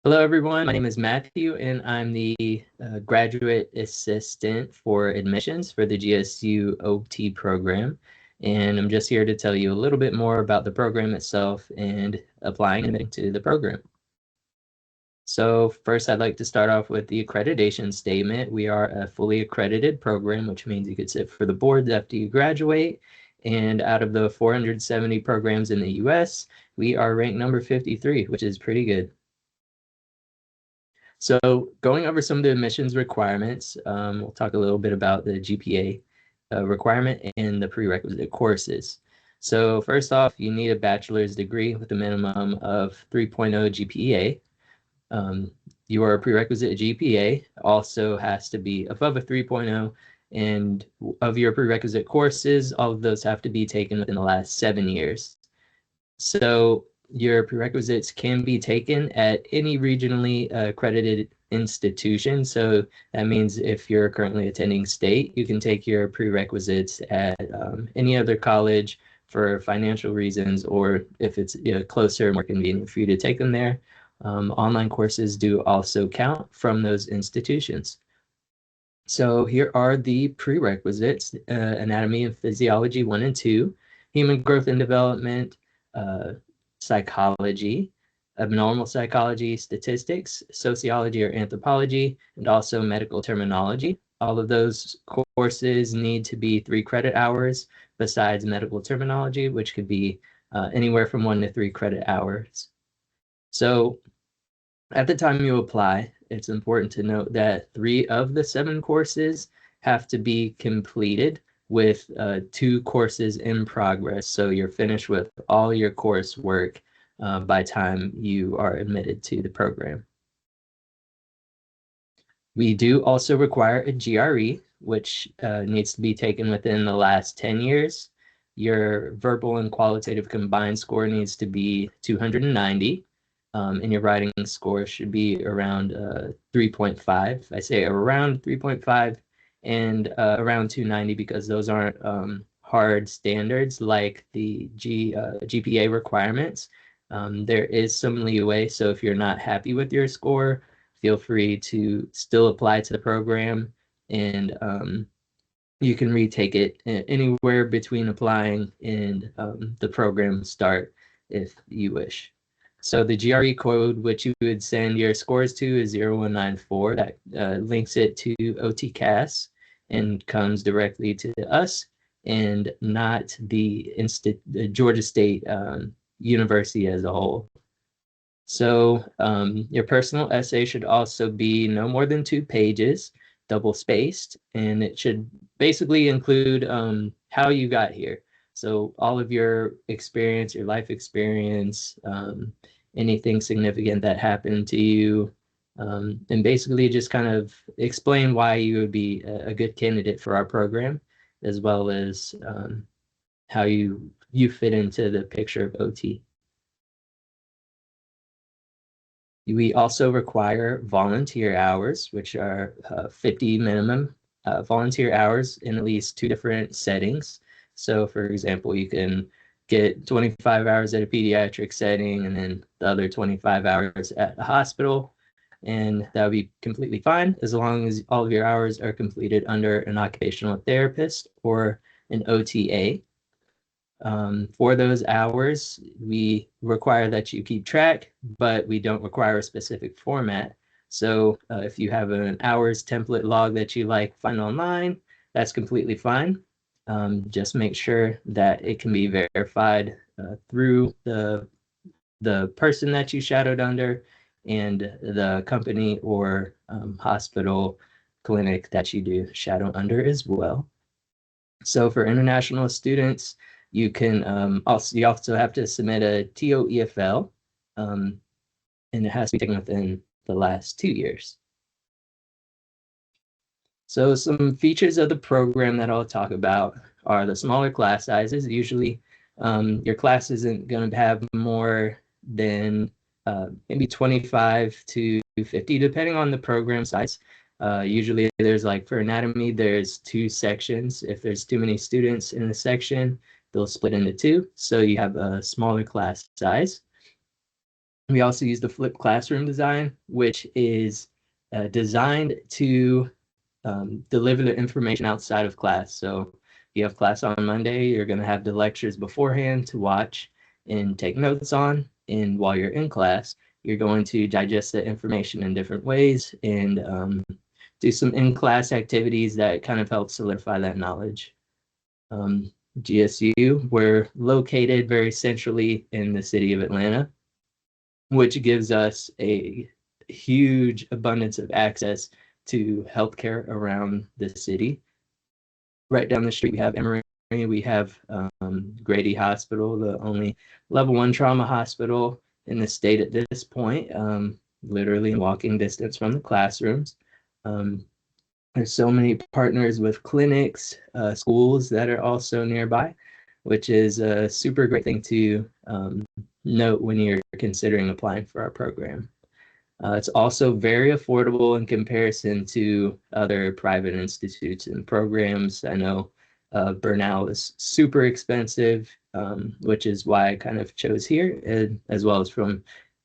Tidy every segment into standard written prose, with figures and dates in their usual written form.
Hello, everyone. My name is Matthew, and I'm the graduate assistant for admissions for the GSU OT program. And I'm just here to tell you a little bit more about the program itself and applying and admitting to the program. So first, I'd like to start off with the accreditation statement. We are a fully accredited program, which means you could sit for the boards after you graduate. And out of the 470 programs in the US, we are ranked number 53, which is pretty good. So going over some of the admissions requirements, we'll talk a little bit about the GPA requirement and the prerequisite courses. So first off, you need a bachelor's degree with a minimum of 3.0 GPA. Your prerequisite GPA also has to be above a 3.0, and of your prerequisite courses, all of those have to be taken within the last 7 years. So your prerequisites can be taken at any regionally accredited institution. So that means if you're currently attending state, you can take your prerequisites at any other college for financial reasons, or if it's closer, more convenient for you to take them there. Online courses do also count from those institutions. So here are the prerequisites: Anatomy and Physiology 1 and 2, Human Growth and Development, Psychology, Abnormal Psychology, Statistics, Sociology or Anthropology, and also Medical Terminology. All of those courses need to be 3 credit hours besides Medical Terminology, which could be anywhere from 1 to 3 credit hours. So at the time you apply, it's important to note that 3 of the 7 courses have to be completed with 2 courses in progress. So you're finished with all your coursework by time you are admitted to the program. We do also require a GRE, which needs to be taken within the last 10 years. Your verbal and qualitative combined score needs to be 290. And your writing score should be around 3.5. I say around 3.5 and around 290 because those aren't hard standards like the GPA requirements. There is some leeway, so if you're not happy with your score, feel free to still apply to the program, and you can retake it anywhere between applying and the program start if you wish. So the GRE code, which you would send your scores to, is 0194. That links it to OTCAS and comes directly to us and not the Georgia State University as a whole. So your personal essay should also be no more than 2 pages, double spaced, and it should basically include how you got here. So all of your experience, your life experience, anything significant that happened to you, and basically just kind of explain why you would be a good candidate for our program, as well as how you fit into the picture of OT. We also require volunteer hours, which are 50 minimum volunteer hours in at least 2 different settings. So for example, you can get 25 hours at a pediatric setting and then the other 25 hours at a hospital. And that would be completely fine as long as all of your hours are completed under an occupational therapist or an OTA. For those hours, we require that you keep track, but we don't require a specific format. So if you have an hours template log that you like find online, that's completely fine. Just make sure that it can be verified through the person that you shadowed under and the company or hospital clinic that you do shadow under as well. So for international students, you can also have to submit a TOEFL, and it has to be taken within the last 2 years. So some features of the program that I'll talk about are the smaller class sizes. Usually your class isn't going to have more than maybe 25 to 50, depending on the program size. Usually there's like for anatomy, there's 2 sections. If there's too many students in a section, they'll split into 2. So you have a smaller class size. We also use the flipped classroom design, which is designed to deliver the information outside of class. So you have class on Monday, you're going to have the lectures beforehand to watch and take notes on. And while you're in class, you're going to digest the information in different ways and do some in-class activities that kind of help solidify that knowledge. GSU, we're located very centrally in the city of Atlanta, which gives us a huge abundance of access to healthcare around the city. Right down the street, we have Emory. We have Grady Hospital, the only level 1 trauma hospital in the state at this point, literally in walking distance from the classrooms. There's so many partners with clinics, schools that are also nearby, which is a super great thing to note when you're considering applying for our program. It's also very affordable in comparison to other private institutes and programs. I know Bernal is super expensive, which is why I kind of chose here, as well as from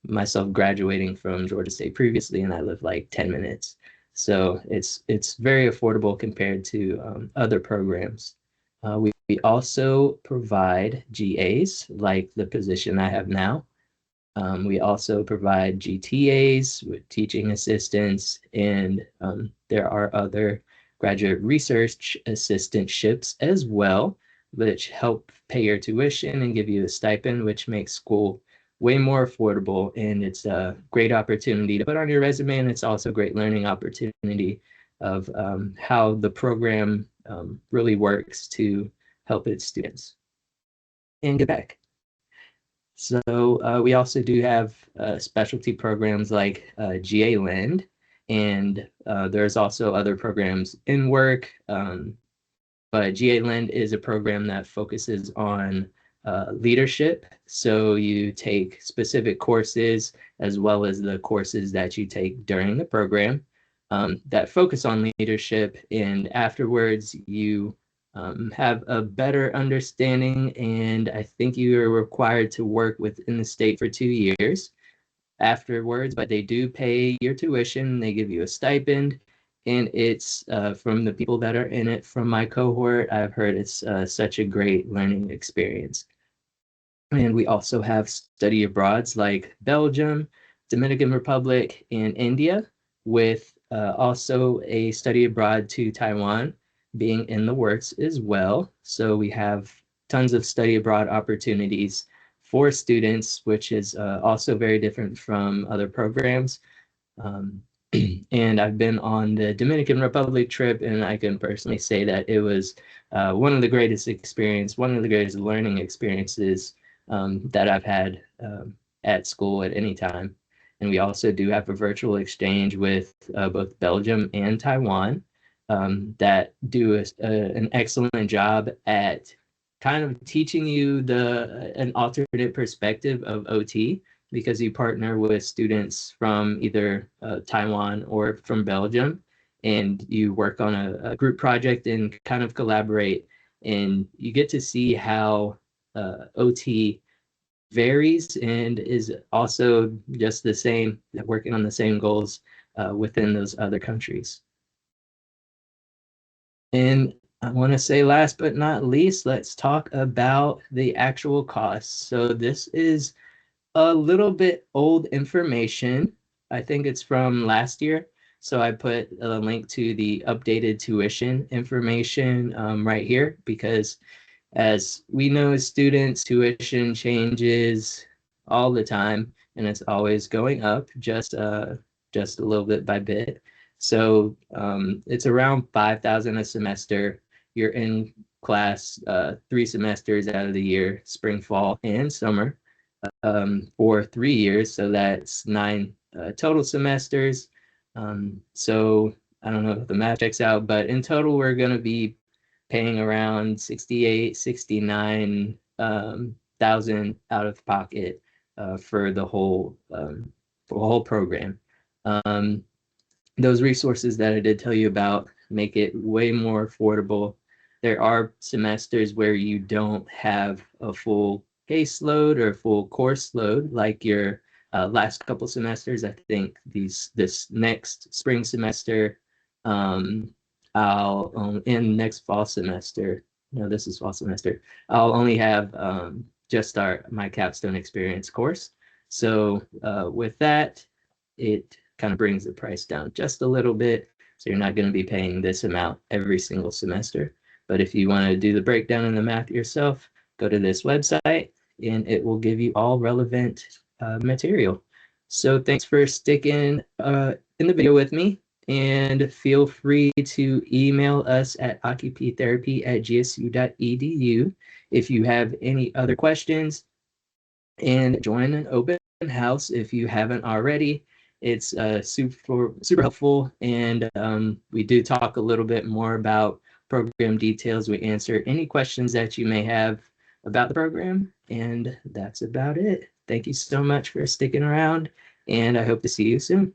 myself graduating from Georgia State previously, and I live like 10 minutes. So it's very affordable compared to other programs. We also provide GAs, like the position I have now. We also provide GTAs with teaching assistants, and there are other graduate research assistantships as well, which help pay your tuition and give you a stipend, which makes school way more affordable. And it's a great opportunity to put on your resume, and it's also a great learning opportunity of how the program really works to help its students and give back. So we also do have specialty programs like GA Lend, and there's also other programs in work. But GA Lend is a program that focuses on leadership. So you take specific courses as well as the courses that you take during the program that focus on leadership, and afterwards you have a better understanding, and I think you are required to work within the state for 2 years afterwards, but they do pay your tuition, they give you a stipend, and it's from the people that are in it from my cohort, I've heard it's such a great learning experience. And we also have study abroads like Belgium, Dominican Republic, and India, with also a study abroad to Taiwan being in the works as well. So we have tons of study abroad opportunities for students, which is also very different from other programs. And I've been on the Dominican Republic trip, and I can personally say that it was one of the greatest learning experiences that I've had at school at any time. And we also do have a virtual exchange with both Belgium and Taiwan that do an excellent job at kind of teaching you an alternate perspective of OT, because you partner with students from either Taiwan or from Belgium, and you work on a group project and kind of collaborate, and you get to see how OT varies and is also just the same, working on the same goals within those other countries. And I want to say last but not least, let's talk about the actual costs. So this is a little bit old information. I think it's from last year. So I put a link to the updated tuition information right here, because as we know, as students, tuition changes all the time, and it's always going up just a little bit by bit. So it's around 5,000 a semester. You're in class 3 semesters out of the year, spring, fall, and summer, for 3 years. So that's 9 total semesters. So I don't know if the math checks out, but in total, we're going to be paying around 68, 69 thousand out of pocket for the whole program. Those resources that I did tell you about make it way more affordable. There are semesters where you don't have a full caseload or full course load, like your last couple semesters. I think this next spring semester, I'll in next fall semester. No, this is fall semester. I'll only have just my capstone experience course. So with that, it kind of brings the price down just a little bit. So you're not going to be paying this amount every single semester. But if you want to do the breakdown and the math yourself, go to this website and it will give you all relevant material. So thanks for sticking in the video with me, and feel free to email us at occuptherapy@gsu.edu if you have any other questions, and join an open house if you haven't already. It's super helpful, and we do talk a little bit more about program details. We answer any questions that you may have about the program, and that's about it. Thank you so much for sticking around, and I hope to see you soon.